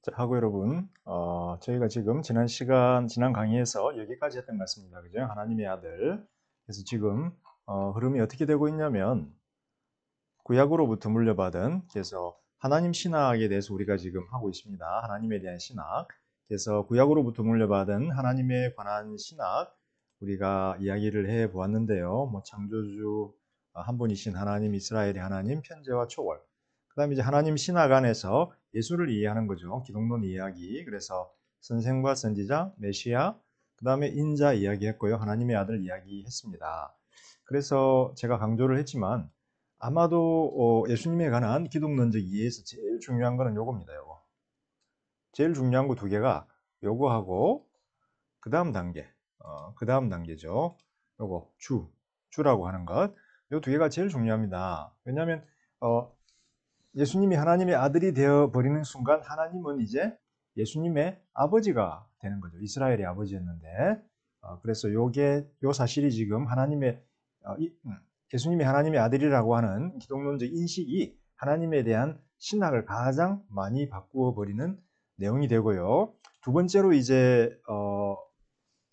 자, 하고 여러분, 저희가 지금 지난 강의에서 여기까지 했던 것 같습니다. 그죠? 하나님의 아들. 그래서 지금, 흐름이 어떻게 되고 있냐면, 구약으로부터 물려받은, 그래서 하나님 신학에 대해서 우리가 지금 하고 있습니다. 하나님에 대한 신학. 그래서 구약으로부터 물려받은 하나님에 관한 신학, 우리가 이야기를 해 보았는데요. 뭐, 창조주 한 분이신 하나님, 이스라엘의 하나님, 편재와 초월. 그 다음에 이제 하나님 신학 안에서 예수를 이해하는 거죠. 기독론 이야기. 그래서 선생과 선지자, 메시아, 그 다음에 인자 이야기했고요. 하나님의 아들 이야기했습니다. 그래서 제가 강조를 했지만 아마도 예수님에 관한 기독론적 이해에서 제일 중요한 거는 요겁니다. 요거. 제일 중요한 거 두 개가 요거하고 그 다음 단계, 그 다음 단계죠. 요거 주라고 하는 것. 요 두 개가 제일 중요합니다. 왜냐하면 예수님이 하나님의 아들이 되어 버리는 순간 하나님은 이제 예수님의 아버지가 되는 거죠. 이스라엘의 아버지였는데 그래서 요 사실이 지금 예수님이 하나님의 아들이라고 하는 기독론적 인식이 하나님에 대한 신학을 가장 많이 바꾸어 버리는 내용이 되고요. 두 번째로 이제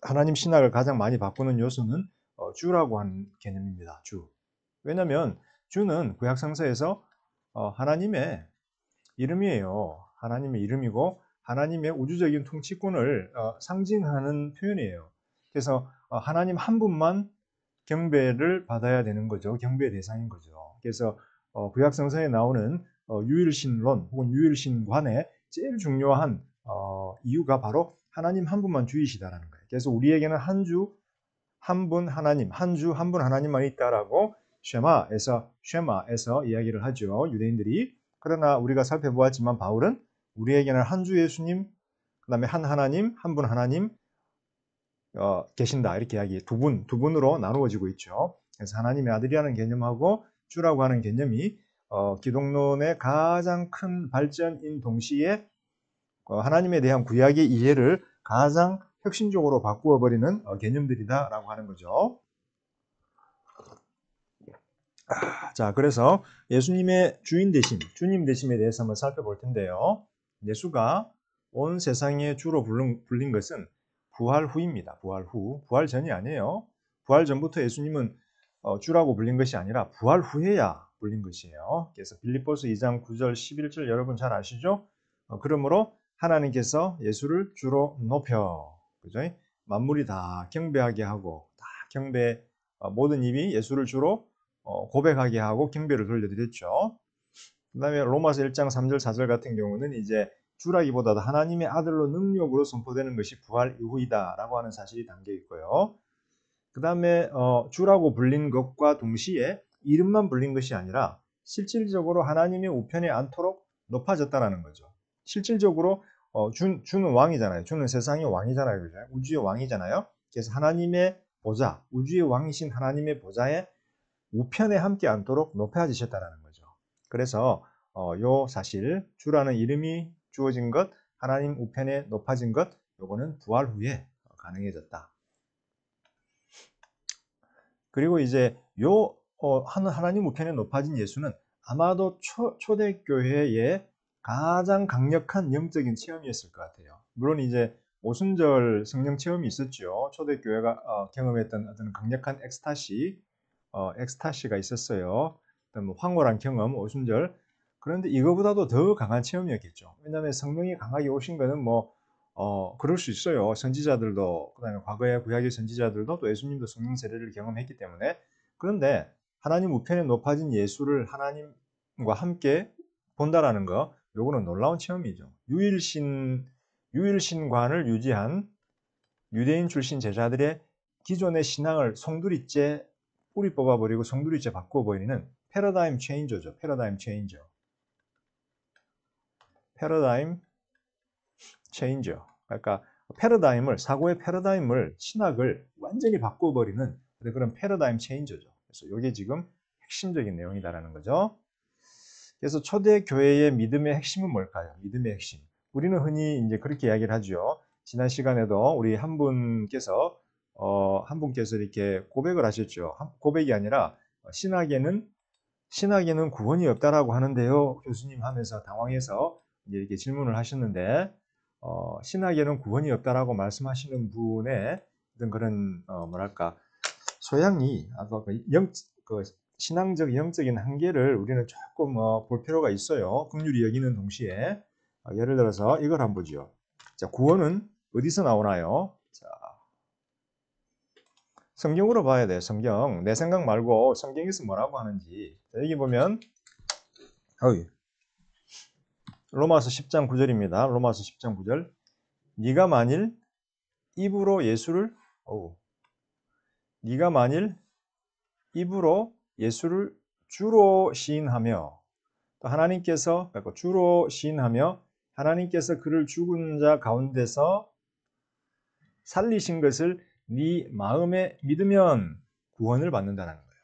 하나님 신학을 가장 많이 바꾸는 요소는 주라고 하는 개념입니다. 주. 왜냐하면 주는 구약 성서에서 하나님의 이름이에요. 하나님의 이름이고 하나님의 우주적인 통치권을 상징하는 표현이에요. 그래서 하나님 한 분만 경배를 받아야 되는 거죠. 경배 대상인 거죠. 그래서 구약 성서에 나오는 유일신론 혹은 유일신관의 제일 중요한 이유가 바로 하나님 한 분만 주이시다라는 거예요. 그래서 우리에게는 한 주 한 분 하나님, 한 주 한 분 하나님만 있다라고 쉐마에서 이야기를 하죠. 유대인들이. 그러나 우리가 살펴보았지만 바울은 우리에게는 한 주 예수님, 그다음에 한 하나님, 한 분 하나님 계신다. 이렇게 이야기 두 분으로 나누어지고 있죠. 그래서 하나님의 아들이라는 개념하고 주라고 하는 개념이 기독론의 가장 큰 발전인 동시에 하나님에 대한 구약의 이해를 가장 혁신적으로 바꾸어 버리는 개념들이다라고 하는 거죠. 자, 그래서 예수님의 주님 되심에 대해서 한번 살펴볼 텐데요. 예수가 온 세상의 주로 불린 것은 부활 후입니다. 부활 후. 부활 전이 아니에요. 부활 전부터 예수님은 주라고 불린 것이 아니라 부활 후에야 불린 것이에요. 그래서 빌립보서 2장 9절 11절 여러분 잘 아시죠? 그러므로 하나님께서 예수를 주로 높여, 그죠? 만물이 다 경배하게 하고 다 경배 모든 입이 예수를 주로 고백하게 하고 경배를 돌려드렸죠. 그 다음에 로마서 1장 3절 4절 같은 경우는 이제 주라기보다도 하나님의 아들로 능력으로 선포되는 것이 부활 이후이다 라고 하는 사실이 담겨 있고요. 그 다음에 주라고 불린 것과 동시에 이름만 불린 것이 아니라 실질적으로 하나님의 우편에 앉도록 높아졌다라는 거죠. 실질적으로 주는 왕이잖아요. 주는 세상의 왕이잖아요. 그죠? 우주의 왕이잖아요. 그래서 하나님의 보좌, 우주의 왕이신 하나님의 보좌에 우편에 함께 앉도록 높여지셨다는 거죠. 그래서 요 사실 주라는 이름이 주어진 것, 하나님 우편에 높아진 것, 요거는 부활 후에 가능해졌다. 그리고 이제 하나님 우편에 높아진 예수는 아마도 초대교회의 가장 강력한 영적인 체험이었을 것 같아요. 물론 이제 오순절 성령 체험이 있었죠. 초대교회가 경험했던 어떤 강력한 엑스타시가 있었어요. 뭐 황홀한 경험, 오순절. 그런데 이거보다도 더 강한 체험이었겠죠. 왜냐하면 성령이 강하게 오신 거는 그럴 수 있어요. 선지자들도, 그 다음에 과거의 구약의 선지자들도 또 예수님도 성령 세례를 경험했기 때문에. 그런데 하나님 우편에 높아진 예수를 하나님과 함께 본다라는 거, 요거는 놀라운 체험이죠. 유일신관을 유지한 유대인 출신 제자들의 기존의 신앙을 송두리째 뿌리 뽑아버리고 송두리째 바꿔버리는 패러다임 체인저죠. 패러다임 체인저. 패러다임 체인저. 그러니까 사고의 패러다임을, 신학을 완전히 바꿔버리는 그런 패러다임 체인저죠. 그래서 이게 지금 핵심적인 내용이다라는 거죠. 그래서 초대 교회의 믿음의 핵심은 뭘까요? 믿음의 핵심. 우리는 흔히 이제 그렇게 이야기를 하죠. 지난 시간에도 우리 한 분께서 이렇게 고백을 하셨죠. 고백이 아니라 신학에는 구원이 없다라고 하는데요. 교수님 하면서 당황해서 이렇게 질문을 하셨는데 신학에는 구원이 없다라고 말씀하시는 분의 어떤 그런 뭐랄까 소양이 아까 그 신앙적 영적인 한계를 우리는 조금 볼 필요가 있어요. 긍휼히 여기는 동시에 예를 들어서 이걸 한번 보죠. 자, 구원은 어디서 나오나요? 자, 성경으로 봐야 돼요. 성경. 내 생각 말고 성경에서 뭐라고 하는지. 자, 여기 보면 로마서 10장 9절입니다. 로마서 10장 9절. 네가 만일 입으로 예수를 네가 만일 입으로 예수를 주로 시인하며 또 하나님께서 주로 시인하며 하나님께서 그를 죽은 자 가운데서 살리신 것을 네 마음에 믿으면 구원을 받는다는 거예요.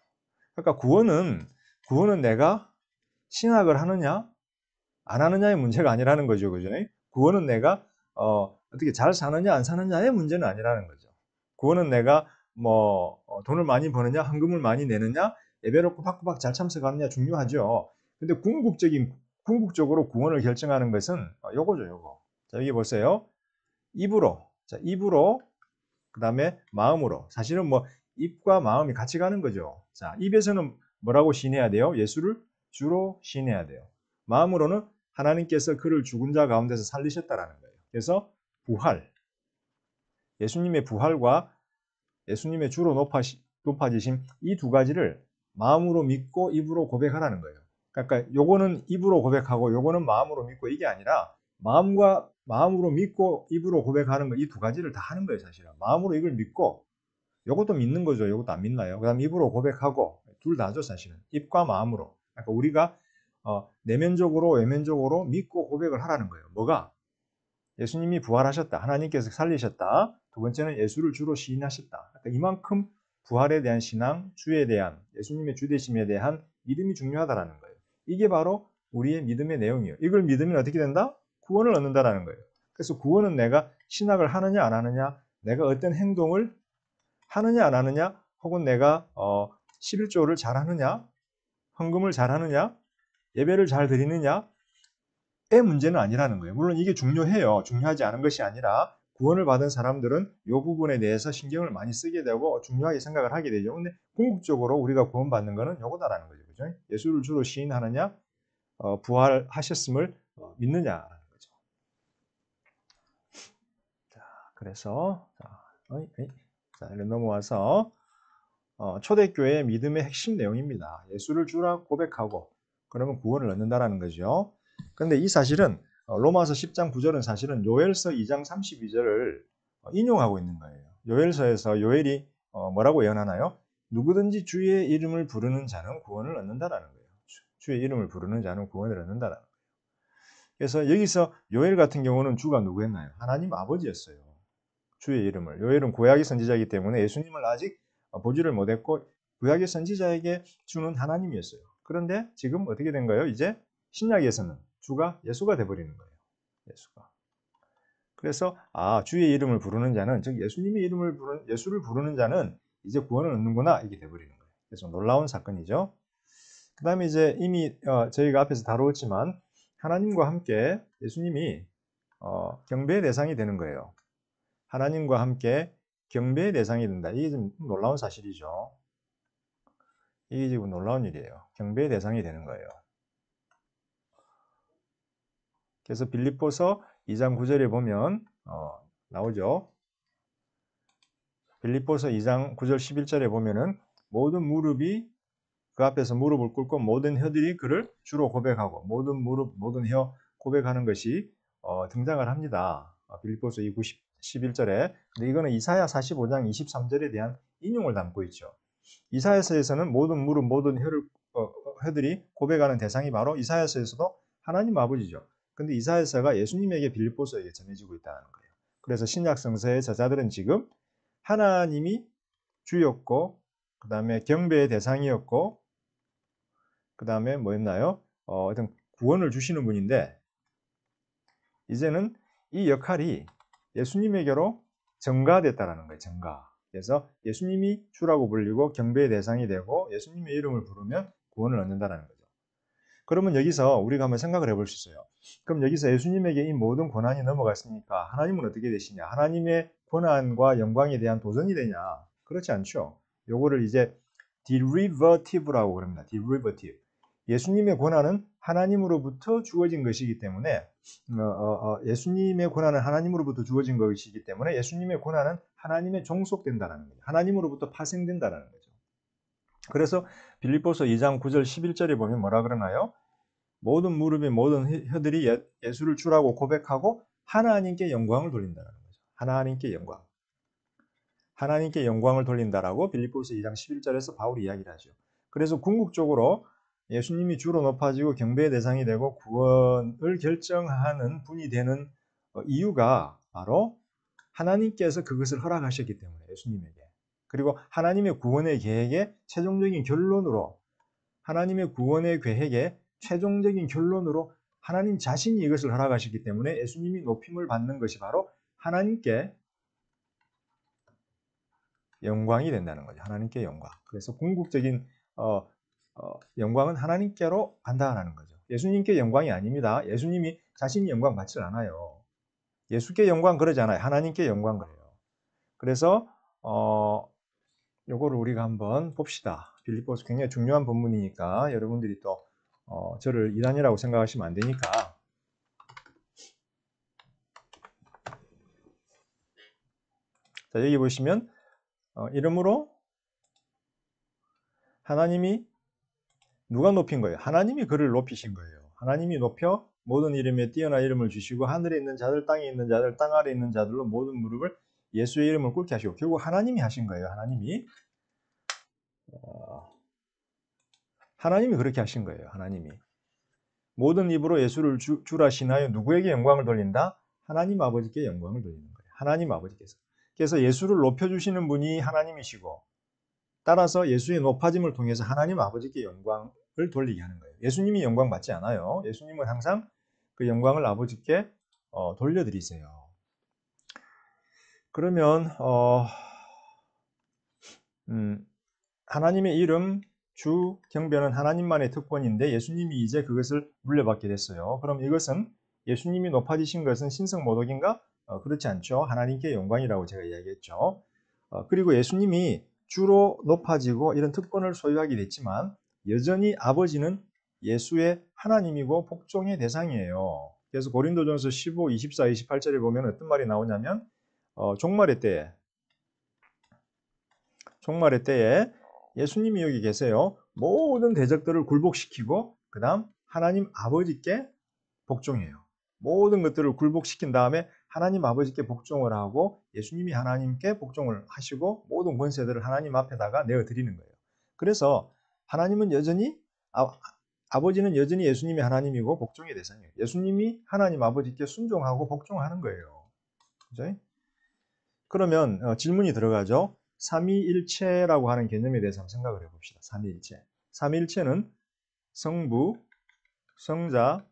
그러니까 구원은 내가 신학을 하느냐 안 하느냐의 문제가 아니라는 거죠. 그죠? 구원은 내가 어떻게 잘 사느냐 안 사느냐의 문제는 아니라는 거죠. 구원은 내가 돈을 많이 버느냐 헌금을 많이 내느냐 예배를 꼬박꼬박 잘 참석하느냐 중요하죠. 근데 궁극적으로 구원을 결정하는 것은 요거죠, 요거. 자, 여기 보세요. 입으로 그다음에 마음으로. 사실은 입과 마음이 같이 가는 거죠. 자, 입에서는 뭐라고 시인해야 돼요? 예수를 주로 시인해야 돼요. 마음으로는 하나님께서 그를 죽은 자 가운데서 살리셨다라는 거예요. 그래서 예수님의 부활과 예수님의 주로 높아지심 이 두 가지를 마음으로 믿고 입으로 고백하라는 거예요. 그러니까 요거는 입으로 고백하고 요거는 마음으로 믿고 이게 아니라 마음으로 믿고 입으로 고백하는 거 이 두 가지를 다 하는 거예요, 사실은. 마음으로 이걸 믿고 요것도 믿는 거죠. 요것도 안 믿나요? 그다음 입으로 고백하고 둘 다죠, 사실은. 입과 마음으로. 그러니까 우리가 내면적으로 외면적으로 믿고 고백을 하라는 거예요. 뭐가? 예수님이 부활하셨다. 하나님께서 살리셨다. 두 번째는 예수를 주로 시인하셨다. 그러니까 이만큼 부활에 대한 신앙, 주에 대한 예수님의 주되심에 대한 믿음이 중요하다라는 거예요. 이게 바로 우리의 믿음의 내용이에요. 이걸 믿으면 어떻게 된다? 구원을 얻는다라는 거예요. 그래서 구원은 내가 신학을 하느냐 안 하느냐, 내가 어떤 행동을 하느냐 안 하느냐, 혹은 내가 11조를 잘 하느냐, 헌금을 잘 하느냐, 예배를 잘 드리느냐의 문제는 아니라는 거예요. 물론 이게 중요해요. 중요하지 않은 것이 아니라 구원을 받은 사람들은 이 부분에 대해서 신경을 많이 쓰게 되고 중요하게 생각을 하게 되죠. 근데 궁극적으로 우리가 구원받는 것은 요거다라는 거죠. 그죠? 예수를 주로 시인하느냐, 부활하셨음을 믿느냐라는 거죠. 자, 그래서 이런 넘어와서 초대교회의 믿음의 핵심 내용입니다. 예수를 주라 고백하고 그러면 구원을 얻는다라는 거죠. 그런데 이 사실은 로마서 10장 9절은 사실은 요엘서 2장 32절을 인용하고 있는 거예요. 요엘서에서 요엘이 뭐라고 예언하나요? 누구든지 주의 이름을 부르는 자는 구원을 얻는다라는 거예요. 주의 이름을 부르는 자는 구원을 얻는다라는 거예요. 그래서 여기서 요엘 같은 경우는 주가 누구였나요? 하나님 아버지였어요. 주의 이름을. 요엘은 구약의 선지자이기 때문에 예수님을 아직 보지를 못했고 구약의 선지자에게 주는 하나님이었어요. 그런데 지금 어떻게 된 거예요? 이제 신약에서는 주가 예수가 돼버리는 거예요. 예수가. 그래서 주의 이름을 부르는 자는, 즉 예수를 부르는 자는 이제 구원을 얻는구나, 이게 돼버리는 거예요. 그래서 놀라운 사건이죠. 그 다음에 이제 이미 저희가 앞에서 다루었지만 하나님과 함께 예수님이 경배의 대상이 되는 거예요. 하나님과 함께 경배의 대상이 된다. 이게 좀 놀라운 사실이죠. 이게 지금 놀라운 일이에요. 경배의 대상이 되는 거예요. 그래서 빌립보서 2장 9절에 보면 나오죠. 빌립보서 2장 9절 11절에 보면은 모든 무릎이 그 앞에서 무릎을 꿇고 모든 혀들이 그를 주로 고백하고 모든 무릎, 모든 혀 고백하는 것이 등장을 합니다. 빌립보서 2, 11절에. 근데 이거는 이사야 45장 23절에 대한 인용을 담고 있죠. 이사야서에서는 모든 무릎, 모든 혀들이 고백하는 대상이 바로 이사야서에서도 하나님 아버지죠. 근데 이사야서가 예수님에게 빌립보서에게 전해지고 있다는 거예요. 그래서 신약 성서의 저자들은 지금 하나님이 주였고, 그 다음에 경배의 대상이었고, 그 다음에 뭐였나요? 어떤 구원을 주시는 분인데, 이제는 이 역할이 예수님에게로 전가됐다라는 거예요. 전가. 그래서 예수님이 주라고 불리고 경배의 대상이 되고 예수님의 이름을 부르면 구원을 얻는다는 거죠. 그러면 여기서 우리가 한번 생각을 해볼 수 있어요. 그럼 여기서 예수님에게 이 모든 권한이 넘어갔으니까 하나님은 어떻게 되시냐? 하나님의 권한과 영광에 대한 도전이 되냐? 그렇지 않죠. 요거를 이제 derivative라고 그럽니다. derivative. 예수님의 권한은 하나님으로부터 주어진 것이기 때문에 예수님의 권한은 하나님으로부터 주어진 것이기 때문에 예수님의 권한은 하나님에 종속된다는 거죠. 하나님으로부터 파생된다는 거죠. 그래서 빌립보서 2장 9절 11절에 보면 뭐라 그러나요? 모든 무릎이 모든 혀들이 예수를 주라고 고백하고 하나님께 영광을 돌린다는 거죠. 하나님께 영광. 하나님께 영광을 돌린다라고 빌립보서 2장 11절에서 바울이 이야기를 하죠. 그래서 궁극적으로 예수님이 주로 높아지고 경배의 대상이 되고 구원을 결정하는 분이 되는 이유가 바로 하나님께서 그것을 허락하셨기 때문에 예수님에게. 그리고 하나님의 구원의 계획의 최종적인 결론으로 하나님의 구원의 계획의 최종적인 결론으로 하나님 자신이 이것을 허락하셨기 때문에 예수님이 높임을 받는 것이 바로 하나님께 영광이 된다는 거죠. 하나님께 영광. 그래서 궁극적인 영광은 하나님께로 간다는 거죠. 예수님께 영광이 아닙니다. 예수님이 자신이 영광 받지 않아요. 예수께 영광 그러지 않아요. 하나님께 영광 그래요. 그래서 요거를 우리가 한번 봅시다. 빌립보서 굉장히 중요한 본문이니까 여러분들이 또 저를 이단이라고 생각하시면 안 되니까. 자, 여기 보시면 이름으로 하나님이 누가 높인 거예요? 하나님이 그를 높이신 거예요. 하나님이 높여 모든 이름에 뛰어난 이름을 주시고 하늘에 있는 자들, 땅에 있는 자들, 땅 아래 있는 자들로 모든 무릎을 예수의 이름을 꿇게 하시고 결국 하나님이 하신 거예요. 하나님이 그렇게 하신 거예요. 하나님이. 모든 입으로 예수를 주라 신하여 누구에게 영광을 돌린다? 하나님 아버지께 영광을 돌리는 거예요. 하나님 아버지께서. 그래서 예수를 높여주시는 분이 하나님이시고 따라서 예수의 높아짐을 통해서 하나님 아버지께 영광을 돌리게 하는 거예요. 예수님이 영광 받지 않아요. 예수님은 항상 그 영광을 아버지께 돌려드리세요. 그러면 하나님의 이름, 주, 경배는 하나님만의 특권인데 예수님이 이제 그것을 물려받게 됐어요. 그럼 이것은 예수님이 높아지신 것은 신성모독인가? 그렇지 않죠. 하나님께 영광이라고 제가 이야기했죠. 그리고 예수님이 주로 높아지고 이런 특권을 소유하게 됐지만 여전히 아버지는 예수의 하나님이고 복종의 대상이에요. 그래서 고린도전서 15, 24, 28절에 보면 어떤 말이 나오냐면 종말의 때에 예수님이 여기 계세요. 모든 대적들을 굴복시키고 그 다음 하나님 아버지께 복종해요. 모든 것들을 굴복시킨 다음에 하나님 아버지께 복종을 하고 예수님이 하나님께 복종을 하시고 모든 권세들을 하나님 앞에다가 내어드리는 거예요. 그래서 하나님은 여전히 아버지는 여전히 예수님이 하나님이고 복종의 대상이에요. 예수님이 하나님 아버지께 순종하고 복종하는 거예요. 그죠? 그러면 질문이 들어가죠. 삼위일체라고 하는 개념에 대해서 한번 생각을 해봅시다. 삼위일체. 삼위일체는 성부, 성자,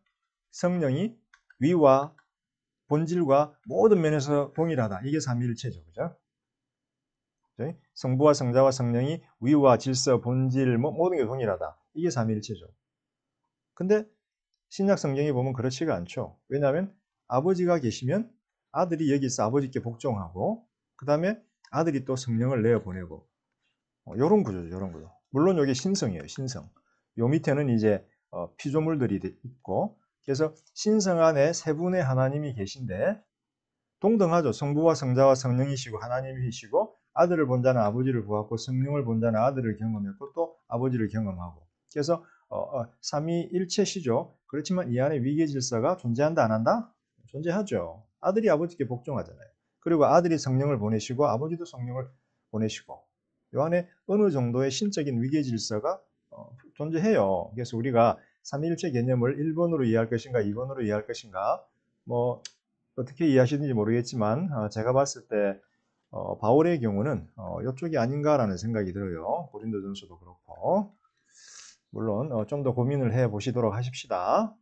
성령이 위와 본질과 모든 면에서 동일하다. 이게 삼위일체죠. 그죠? 성부와 성자와 성령이 위와 질서, 본질, 모든 게 동일하다. 이게 삼위일체죠. 근데 신약 성경에 보면 그렇지가 않죠. 왜냐하면 아버지가 계시면 아들이 여기서 아버지께 복종하고 그 다음에 아들이 또 성령을 내어보내고 요런 구조죠. 요런 구조. 물론 여기 신성이에요. 신성. 요 밑에는 이제 피조물들이 있고 그래서 신성 안에 세 분의 하나님이 계신데 동등하죠. 성부와 성자와 성령이시고 하나님이시고 아들을 본 자는 아버지를 보았고 성령을 본 자는 아들을 경험했고 또 아버지를 경험하고 그래서 삼위일체시죠. 그렇지만 이 안에 위계 질서가 존재한다 안 한다? 존재하죠. 아들이 아버지께 복종하잖아요. 그리고 아들이 성령을 보내시고 아버지도 성령을 보내시고 이 안에 어느 정도의 신적인 위계 질서가 존재해요. 그래서 우리가 삼위일체 개념을 1번으로 이해할 것인가 2번으로 이해할 것인가 뭐 어떻게 이해하시는지 모르겠지만 제가 봤을 때 바울의 경우는 이쪽이 아닌가라는 생각이 들어요. 고린도전서도 그렇고 물론 좀 더 고민을 해 보시도록 하십시다.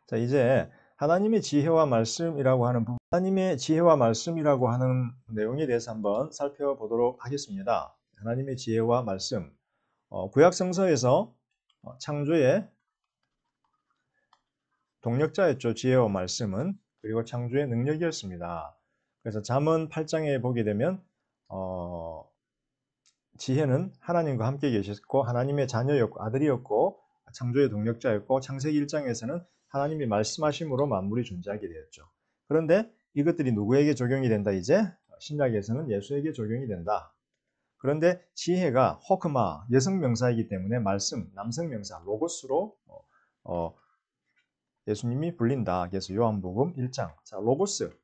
자, 이제 하나님의 지혜와 말씀이라고 하는 부분, 하나님의 지혜와 말씀이라고 하는 내용에 대해서 한번 살펴보도록 하겠습니다. 하나님의 지혜와 말씀. 구약 성서에서 창조의 동력자였죠. 지혜와 말씀은. 그리고 창조의 능력이었습니다. 그래서 잠언 8장에 보게 되면 지혜는 하나님과 함께 계셨고 하나님의 자녀였고 아들이었고 창조의 동력자였고 창세기 1장에서는 하나님이 말씀하심으로 만물이 존재하게 되었죠. 그런데 이것들이 누구에게 적용이 된다 이제? 신약에서는 예수에게 적용이 된다. 그런데 지혜가 호크마 여성 명사이기 때문에 말씀 남성 명사 로고스로 예수님이 불린다. 그래서 요한복음 1장. 자, 로고스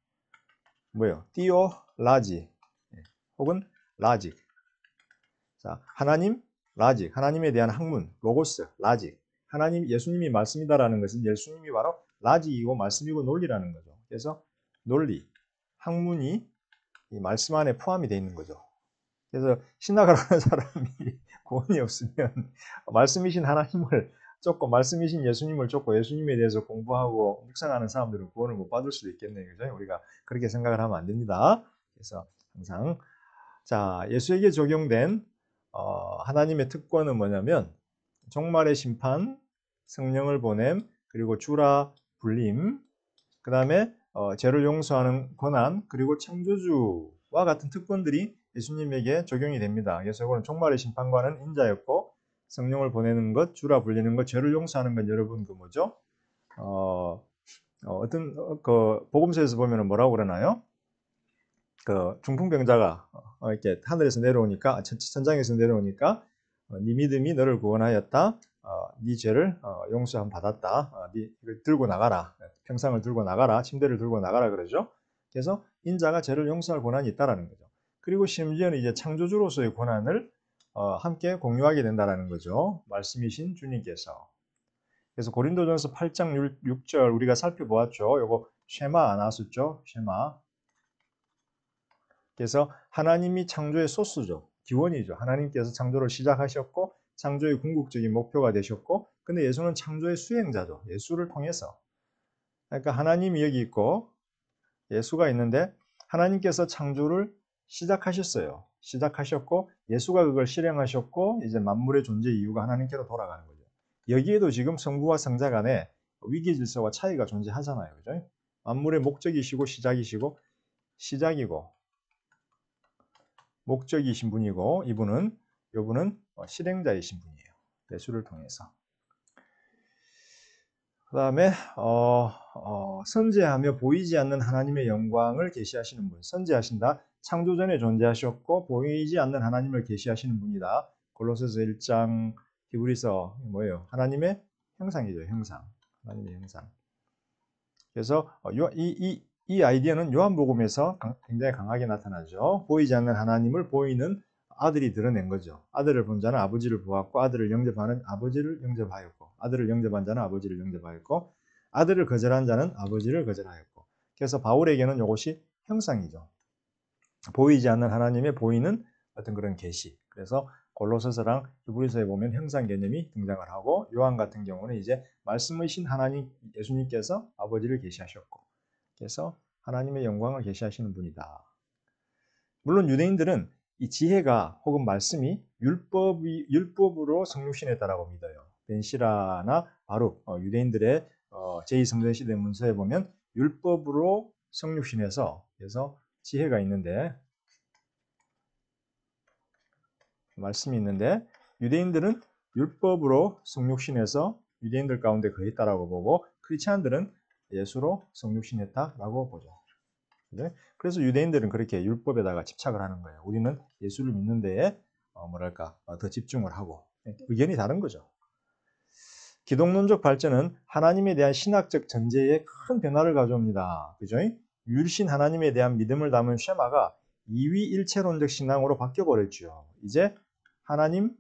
뭐예요? 띠오 라지 혹은 라직. 자, 하나님 라직. 하나님에 대한 학문 로고스 라직. 하나님 예수님이 말씀이다라는 것은 예수님이 바로 라직이고 말씀이고 논리라는 거죠. 그래서 논리, 학문이 이 말씀 안에 포함이 되어 있는 거죠. 그래서 신학을 하는 사람이 구원이 없으면 말씀이신 하나님을 쫓고 말씀이신 예수님을 쫓고 예수님에 대해서 공부하고 묵상하는 사람들은 구원을 못 받을 수도 있겠네요. 그죠? 우리가 그렇게 생각을 하면 안 됩니다. 그래서 항상 자 예수에게 적용된 하나님의 특권은 뭐냐면 종말의 심판, 성령을 보냄, 그리고 주라 불림, 그 다음에 죄를 용서하는 권한, 그리고 창조주와 같은 특권들이 예수님에게 적용이 됩니다. 그래서 이거는 종말의 심판관은 인자였고 성령을 보내는 것, 주라 불리는 것, 죄를 용서하는 것 여러분 그 뭐죠? 어떤 그 복음서에서 보면은 뭐라고 그러나요? 그 중풍병자가 이렇게 하늘에서 내려오니까 천장에서 내려오니까 네 믿음이 너를 구원하였다. 네 죄를 용서함 받았다. 네 이걸 들고 나가라. 평상을 들고 나가라. 침대를 들고 나가라 그러죠. 그래서 인자가 죄를 용서할 권한이 있다라는 거죠. 그리고 심지어는 이제 창조주로서의 권한을 함께 공유하게 된다라는 거죠. 말씀이신 주님께서. 그래서 고린도전서 8장 6절 우리가 살펴보았죠. 요거 쉐마 나왔었죠. 쉐마. 그래서 하나님이 창조의 소스죠. 기원이죠. 하나님께서 창조를 시작하셨고 창조의 궁극적인 목표가 되셨고 근데 예수는 창조의 수행자죠. 예수를 통해서. 그러니까 하나님이 여기 있고 예수가 있는데 하나님께서 창조를 시작하셨어요. 시작하셨고 예수가 그걸 실행하셨고 이제 만물의 존재 이유가 하나님께로 돌아가는 거죠. 여기에도 지금 성부와 성자 간에 위기 질서와 차이가 존재하잖아요. 그죠? 만물의 목적이시고 시작이시고 시작이고 목적이신 분이고 이분은 실행자이신 분이에요. 예수를 통해서. 그 다음에 선재하며 보이지 않는 하나님의 영광을 계시하시는 분. 선재하신다. 창조 전에 존재하셨고 보이지 않는 하나님을 계시하시는 분이다. 골로새서 1장 히브리서 뭐예요? 하나님의 형상이죠. 형상. 하나님의 형상. 그래서 이 아이디어는 요한복음에서 굉장히 강하게 나타나죠. 보이지 않는 하나님을 보이는 아들이 드러낸 거죠. 아들을 본 자는 아버지를 보았고 아들을 영접하는 아버지를 영접하였고 아들을 영접한 자는 아버지를 영접하였고 아들을 거절한 자는 아버지를 거절하였고 그래서 바울에게는 이것이 형상이죠. 보이지 않는 하나님의 보이는 어떤 그런 계시. 그래서 골로새서랑 히브리서에 보면 형상 개념이 등장을 하고 요한 같은 경우는 이제 말씀이신 하나님 예수님께서 아버지를 계시하셨고 그래서 하나님의 영광을 계시하시는 분이다. 물론 유대인들은 이 지혜가 혹은 말씀이 율법으로 성육신했다라고 믿어요. 벤시라나 바룩 유대인들의 제2성전 시대 문서에 보면 율법으로 성육신해서 그래서 지혜가 있는데 말씀이 있는데 유대인들은 율법으로 성육신해서 유대인들 가운데 거의 있다라고 보고 크리스찬들은 예수로 성육신했다라고 보죠. 그래서 유대인들은 그렇게 율법에다가 집착을 하는 거예요. 우리는 예수를 믿는 데에 더 집중을 하고 의견이 다른 거죠. 기독론적 발전은 하나님에 대한 신학적 전제에 큰 변화를 가져옵니다. 그죠? 유일신 하나님에 대한 믿음을 담은 쉐마가 이위일체론적 신앙으로 바뀌어버렸죠. 이제 하나님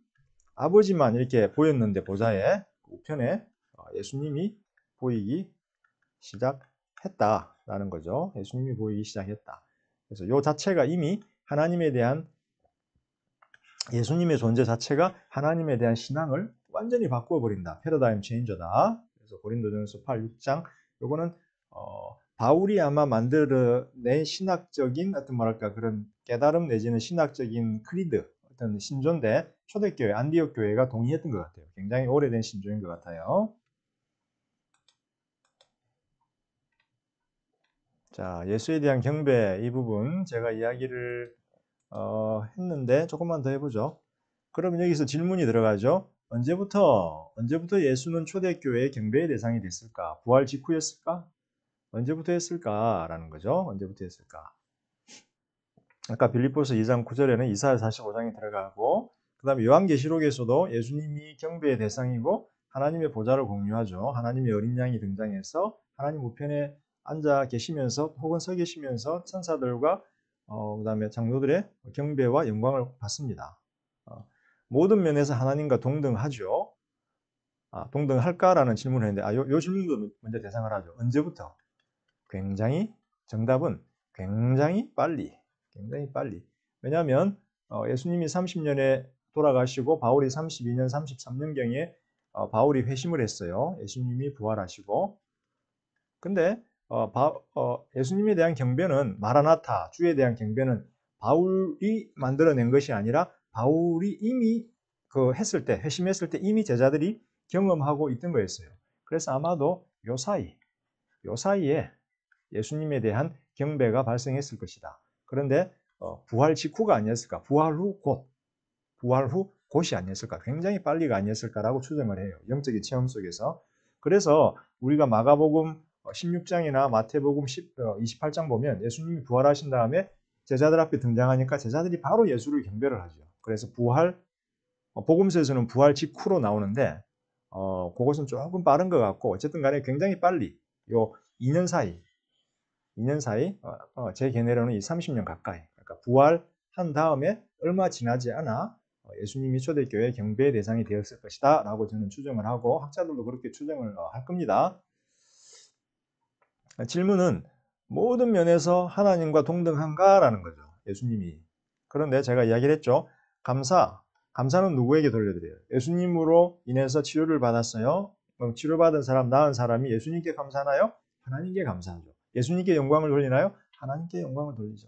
아버지만 이렇게 보였는데 보좌에 우편에 예수님이 보이기 시작했다라는 거죠. 예수님이 보이기 시작했다. 그래서 이 자체가 이미 하나님에 대한 예수님의 존재 자체가 하나님에 대한 신앙을 완전히 바꾸어버린다. 패러다임 체인저다. 그래서 고린도전서 8, 6장 요거는 바울이 아마 만들어낸 신학적인 어떤 그런 깨달음 내지는 신학적인 크리드 어떤 신조인데 초대교회 안디옥 교회가 동의했던 것 같아요. 굉장히 오래된 신조인 것 같아요. 자, 예수에 대한 경배 이 부분 제가 이야기를 했는데 조금만 더 해보죠. 그러면 여기서 질문이 들어가죠. 언제부터 예수는 초대교회의 경배의 대상이 됐을까? 부활 직후였을까? 언제부터 했을까라는 거죠. 언제부터 했을까? 아까 빌립보서 2장 9절에는 이사야 45장이 들어가고 그 다음에 요한계시록에서도 예수님이 경배의 대상이고 하나님의 보좌를 공유하죠. 하나님의 어린 양이 등장해서 하나님 우편에 앉아 계시면서 혹은 서 계시면서 천사들과 그 다음에 장로들의 경배와 영광을 받습니다. 모든 면에서 하나님과 동등하죠. 동등할까라는 질문을 했는데 요 질문도 먼저 대상을 하죠. 언제부터? 정답은 굉장히 빨리. 왜냐하면 예수님이 30년에 돌아가시고 바울이 32년, 33년경에 바울이 회심을 했어요. 예수님이 부활하시고. 근데 예수님에 대한 경배는 마라나타, 주에 대한 경배는 바울이 만들어낸 것이 아니라 바울이 이미 회심했을 때 이미 제자들이 경험하고 있던 거였어요. 그래서 아마도 요 사이에 예수님에 대한 경배가 발생했을 것이다. 그런데 부활 직후가 아니었을까? 부활 후 곧이 아니었을까? 굉장히 빨리가 아니었을까라고 추정을 해요. 영적인 체험 속에서. 그래서 우리가 마가복음 16장이나 마태복음 28장 보면 예수님이 부활하신 다음에 제자들 앞에 등장하니까 제자들이 바로 예수를 경배를 하죠. 그래서 복음서에서는 부활 직후로 나오는데 그것은 조금 빠른 것 같고 어쨌든 간에 굉장히 빨리 요 2년 사이 제 견해로는 이 30년 가까이 그러니까 부활한 다음에 얼마 지나지 않아 예수님이 초대교회 경배의 대상이 되었을 것이다 라고 저는 추정을 하고 학자들도 그렇게 추정을 할 겁니다. 질문은 모든 면에서 하나님과 동등한가 라는 거죠. 예수님이. 그런데 제가 이야기를 했죠. 감사는 누구에게 돌려드려요? 예수님으로 인해서 치료를 받았어요. 그럼 치료받은 사람, 나은 사람이 예수님께 감사하나요? 하나님께 감사하죠. 예수님께 영광을 돌리나요? 하나님께 영광을 돌리죠.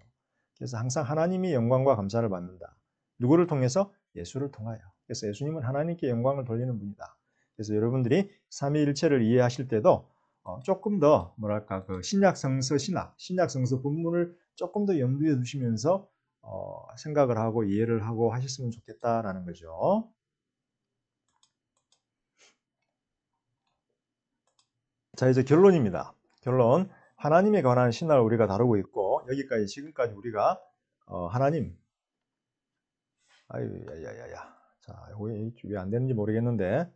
그래서 항상 하나님이 영광과 감사를 받는다. 누구를 통해서? 예수를 통하여. 그래서 예수님은 하나님께 영광을 돌리는 분이다. 그래서 여러분들이 삼위일체를 이해하실 때도 조금 더 신약 성서 본문을 조금 더 염두에 두시면서 생각을 하고 이해를 하고 하셨으면 좋겠다라는 거죠. 자, 이제 결론입니다. 결론. 하나님에 관한 신학을 우리가 다루고 있고 지금까지 우리가 하나님 자, 왜 안 되는지 모르겠는데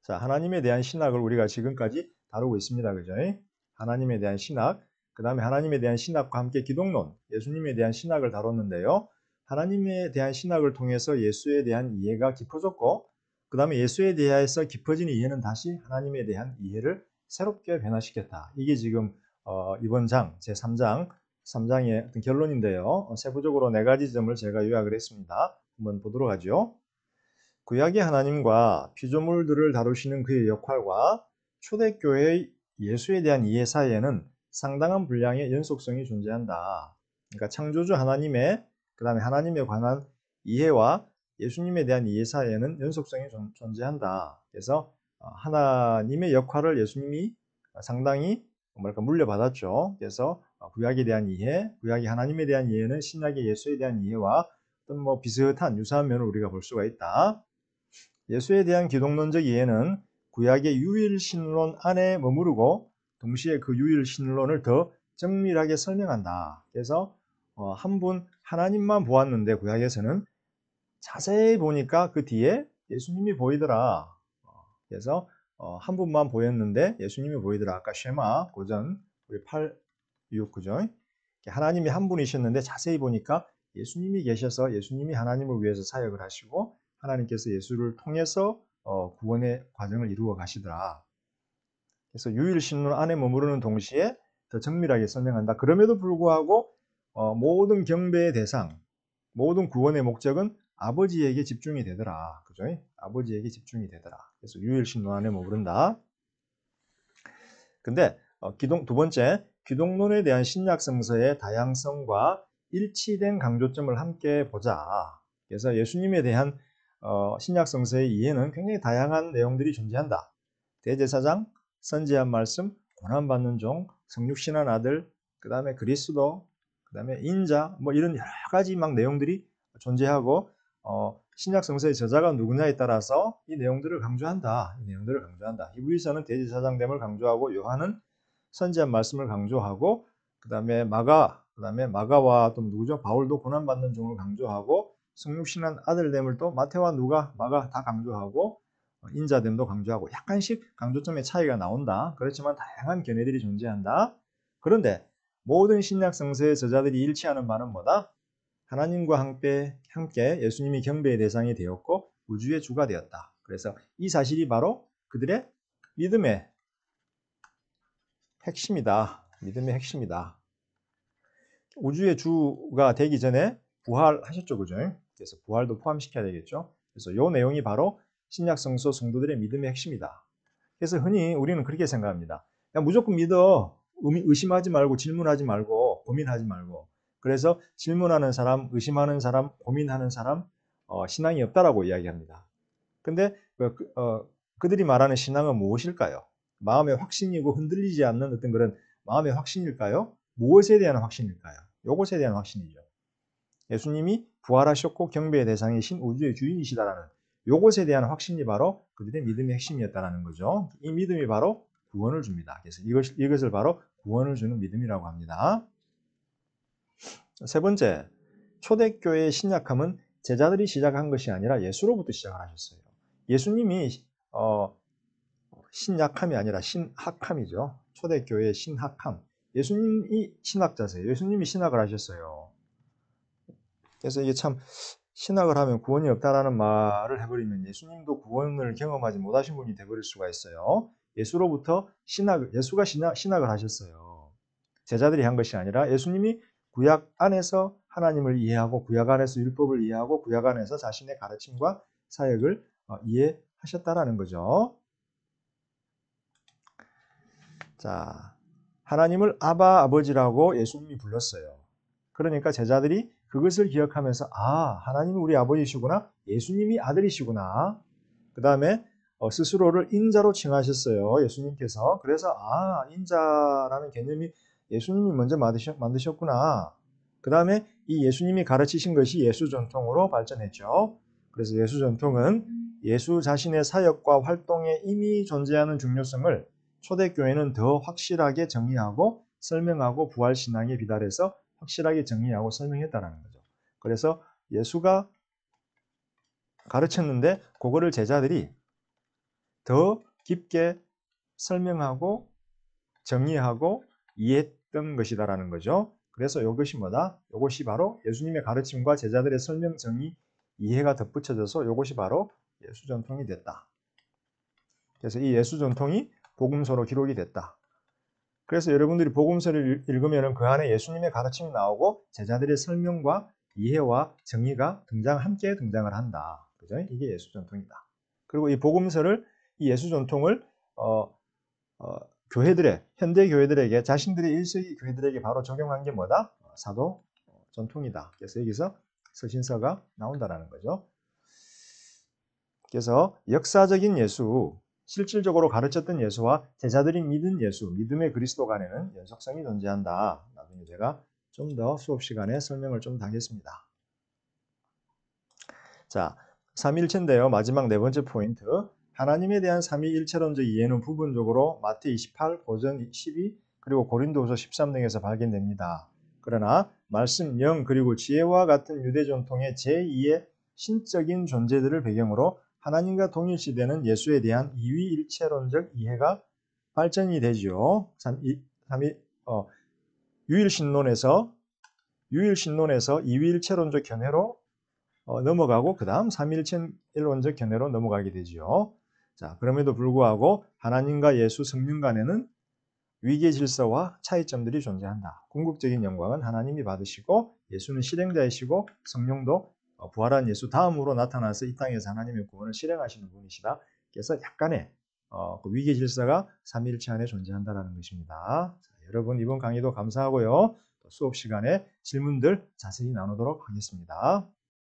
자, 하나님에 대한 신학을 우리가 지금까지 다루고 있습니다. 그죠? 하나님에 대한 신학, 그 다음에 하나님에 대한 신학과 함께 기독론, 예수님에 대한 신학을 다뤘는데요. 하나님에 대한 신학을 통해서 예수에 대한 이해가 깊어졌고, 그 다음에 예수에 대해서 깊어진 이해는 다시 하나님에 대한 이해를 새롭게 변화시켰다. 이게 지금 이번 장, 제3장의 어떤 결론인데요. 세부적으로 4가지 점을 제가 요약을 했습니다. 한번 보도록 하죠. 구약의 하나님과 피조물들을 다루시는 그의 역할과 초대교회의 예수에 대한 이해 사이에는 상당한 분량의 연속성이 존재한다. 그러니까 창조주 하나님의 그 다음에 하나님에 관한 이해와 예수님에 대한 이해 사이에는 연속성이 존재한다. 그래서 하나님의 역할을 예수님이 상당히 물려받았죠. 그래서 구약에 대한 이해, 구약의 하나님에 대한 이해는 신약의 예수에 대한 이해와 어떤 비슷한 유사한 면을 우리가 볼 수가 있다. 예수에 대한 기독론적 이해는 구약의 유일신론 안에 머무르고 동시에 그 유일신론을 더 정밀하게 설명한다. 그래서 한 분 하나님만 보았는데 구약에서는 자세히 보니까 그 뒤에 예수님이 보이더라. 그래서 한 분만 보였는데 예수님이 보이더라. 아까 쉐마 고전 우리 8, 6, 그죠? 하나님이 한 분이셨는데 자세히 보니까 예수님이 계셔서 예수님이 하나님을 위해서 사역을 하시고 하나님께서 예수를 통해서 구원의 과정을 이루어 가시더라. 그래서 유일신론 안에 머무르는 동시에 더 정밀하게 설명한다. 그럼에도 불구하고 모든 경배의 대상, 모든 구원의 목적은 아버지에게 집중이 되더라. 그죠? 아버지에게 집중이 되더라. 그래서 유일신론 안에 머무른다. 근데 두 번째, 기독론에 대한 신약 성서의 다양성과 일치된 강조점을 함께 보자. 그래서 예수님에 대한 신약 성서의 이해는 굉장히 다양한 내용들이 존재한다. 대제사장, 선지한 말씀, 고난받는 종, 성육신한 아들, 그 다음에 그리스도, 그 다음에 인자, 뭐 이런 여러 가지 막 내용들이 존재하고 신약 성서의 저자가 누구냐에 따라서 이 내용들을 강조한다. 이 내용들을 강조한다. 히브리서는 대제사장됨을 강조하고 요한은 선지한 말씀을 강조하고 그다음에 마가와 또 누구죠? 바울도 고난받는 종을 강조하고 성육신한 아들됨을 또 마태와 누가, 마가 다 강조하고 인자됨도 강조하고 약간씩 강조점의 차이가 나온다. 그렇지만 다양한 견해들이 존재한다. 그런데 모든 신약 성서의 저자들이 일치하는 바는 뭐다? 하나님과 함께 예수님이 경배의 대상이 되었고 우주의 주가 되었다. 그래서 이 사실이 바로 그들의 믿음의 핵심이다. 믿음의 핵심이다. 우주의 주가 되기 전에 부활하셨죠, 그죠? 그래서 부활도 포함시켜야 되겠죠. 그래서 이 내용이 바로 신약 성서 성도들의 믿음의 핵심이다. 그래서 흔히 우리는 그렇게 생각합니다. 야, 무조건 믿어. 의심하지 말고 질문하지 말고 고민하지 말고. 그래서 질문하는 사람, 의심하는 사람, 고민하는 사람 신앙이 없다라고 이야기합니다. 근데 그들이 말하는 신앙은 무엇일까요? 마음의 확신이고 흔들리지 않는 어떤 그런 마음의 확신일까요? 무엇에 대한 확신일까요? 요것에 대한 확신이죠. 예수님이 부활하셨고 경배의 대상이신 우주의 주인이시다라는 요것에 대한 확신이 바로 그들의 믿음의 핵심이었다는 거죠. 이 믿음이 바로 구원을 줍니다. 그래서 이것을 바로 구원을 주는 믿음이라고 합니다. 세 번째, 초대교회의 신약함은 제자들이 시작한 것이 아니라 예수로부터 시작을 하셨어요. 예수님이 신약함이 아니라 신학함이죠. 초대교회의 신학함. 예수님이 신학자세요. 예수님이 신학을 하셨어요. 그래서 이게 참 신학을 하면 구원이 없다라는 말을 해버리면 예수님도 구원을 경험하지 못하신 분이 되버릴 수가 있어요. 예수가 신학을 하셨어요. 제자들이 한 것이 아니라 예수님이 구약 안에서 하나님을 이해하고 구약 안에서 율법을 이해하고 구약 안에서 자신의 가르침과 사역을 이해하셨다라는 거죠. 자, 하나님을 아버지라고 예수님이 불렀어요. 그러니까 제자들이 그것을 기억하면서 하나님이 우리 아버지시구나. 예수님이 아들이시구나. 그 다음에 스스로를 인자로 칭하셨어요. 예수님께서. 그래서 인자라는 개념이 예수님이 먼저 만드셨구나. 그 다음에 이 예수님이 가르치신 것이 예수 전통으로 발전했죠. 그래서 예수 전통은 예수 자신의 사역과 활동에 이미 존재하는 중요성을 초대교회는 더 확실하게 정의하고 설명하고 부활신앙에 비달해서 확실하게 정의하고 설명했다는 거죠. 그래서 예수가 가르쳤는데 그거를 제자들이 더 깊게 설명하고 정의하고 이해했던 것이다라는 거죠. 그래서 이것이 뭐다? 이것이 바로 예수님의 가르침과 제자들의 설명, 정의, 이해가 덧붙여져서 이것이 바로 예수 전통이 됐다. 그래서 이 예수 전통이 복음서로 기록이 됐다. 그래서 여러분들이 복음서를 읽으면 그 안에 예수님의 가르침이 나오고 제자들의 설명과 이해와 정의가 함께 등장을 한다. 그죠? 이게 예수 전통이다. 그리고 이 복음서를 이 예수 전통을 현대 교회들에게 자신들의 1세기 교회들에게 바로 적용한 게 뭐다? 사도 전통이다. 그래서 여기서 서신서가 나온다라는 거죠. 그래서 역사적인 예수, 실질적으로 가르쳤던 예수와 제자들이 믿은 예수, 믿음의 그리스도 간에는 연속성이 존재한다. 나중에 제가 좀 더 수업 시간에 설명을 좀 하겠습니다. 자, 삼위일체인데요. 마지막 네 번째 포인트. 하나님에 대한 삼위일체론적 이해는 부분적으로 마태 28, 고전 12, 그리고 고린도후서 13 등에서 발견됩니다. 그러나 말씀, 영, 그리고 지혜와 같은 유대 전통의 제2의 신적인 존재들을 배경으로 하나님과 동일시되는 예수에 대한 이위일체론적 이해가 발전이 되죠. 유일신론에서 이위일체론적 견해로 넘어가고 그 다음 삼위일체론적 견해로 넘어가게 되죠. 자, 그럼에도 불구하고 하나님과 예수 성령 간에는 위계 질서와 차이점들이 존재한다. 궁극적인 영광은 하나님이 받으시고 예수는 실행자이시고 성령도 부활한 예수 다음으로 나타나서 이 땅에서 하나님의 구원을 실행하시는 분이시다. 그래서 약간의 그 위계 질서가 삼위일체 안에 존재한다는 것입니다. 자, 여러분 이번 강의도 감사하고요. 수업 시간에 질문들 자세히 나누도록 하겠습니다.